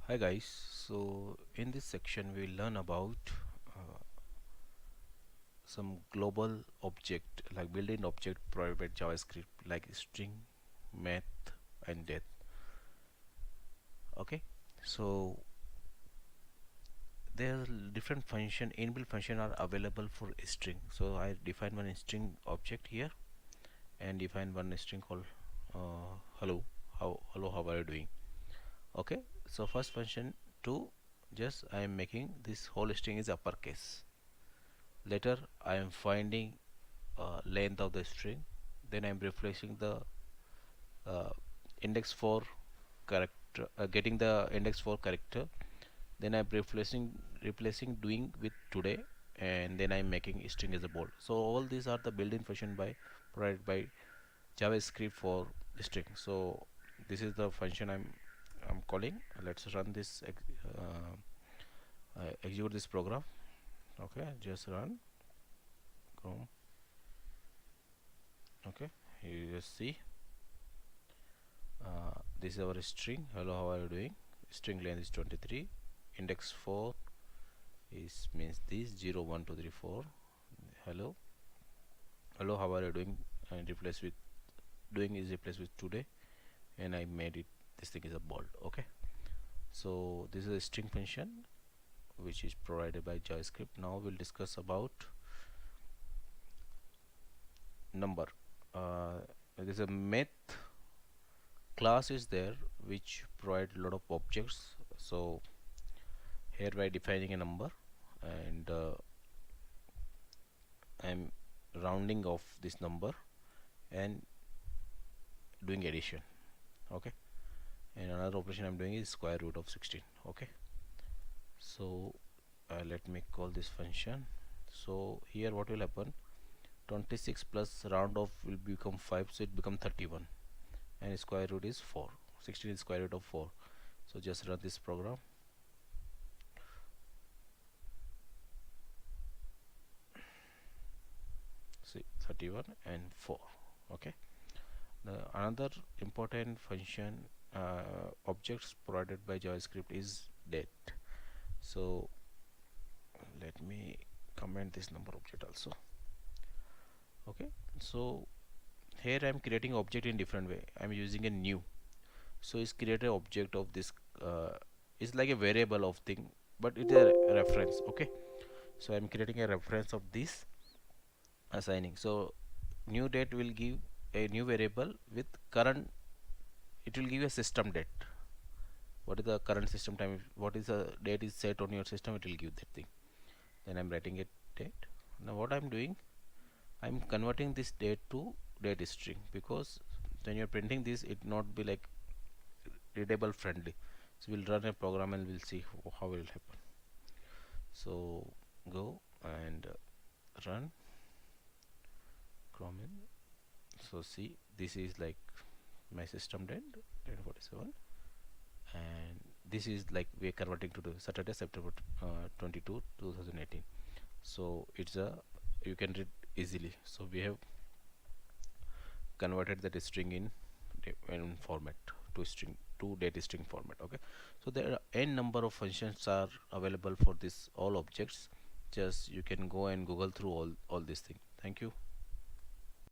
Hi guys, so in this section we will learn about uh, some global object like built-in object provided by JavaScript like string, math and depth. Okay, so there are different function inbuilt function are available for string. So I define one string object here and define one string called hello. How are you doing? Okay, so first function to just I am making this whole string is uppercase. Later I am finding length of the string, then I am replacing the uh, index for character, getting the index for character, then I'm replacing doing with today, and then I'm making string as a bold. So all these are the built-in function by provided by JavaScript for string. So this is the function I'm calling. Let's run this execute this program. Okay, just run Chrome. Okay, you just see this is our string. Hello, how are you doing? String length is 23. Index 4 is means this 0 1 2 3 4. Hello, hello, how are you doing? And replace with doing is replaced with today, and I made it. This thing is a bold. Okay, so this is a string function which is provided by JavaScript. Now we'll discuss about number. There's a math class is there which provide a lot of objects. So here by defining a number and I'm rounding off this number and doing addition. Okay, and another operation I'm doing is square root of 16. Okay, so let me call this function. So here what will happen, 26 plus round off will become 5, so it become 31, and square root is 4. 16 is square root of 4. So just run this program. See, 31 and 4. Okay, the another important function objects provided by JavaScript is date. So let me comment this number object also. Okay, so here I am creating object in different way. I am using a new, so it's created object of this is like a variable of thing, but it's a reference. Okay, so I'm creating a reference of this assigning. So new date will give a new variable with current, it will give a system date. What is the current system time, what is the date is set on your system, it will give that thing. Then I'm writing a date. Now what I'm doing, I'm converting this date to date string, because when you're printing this it not be like readable friendly. So we'll run a program and we'll see how it will happen. So go and run Chrome in. So see, this is like my system date 10:47, and this is like we're converting to the Saturday September 22 2018. So it's a, you can read easily. So we have converted that string in format to string to data string format. Okay, so there are n number of functions are available for this all objects. Just you can go and google through all these things. Thank you.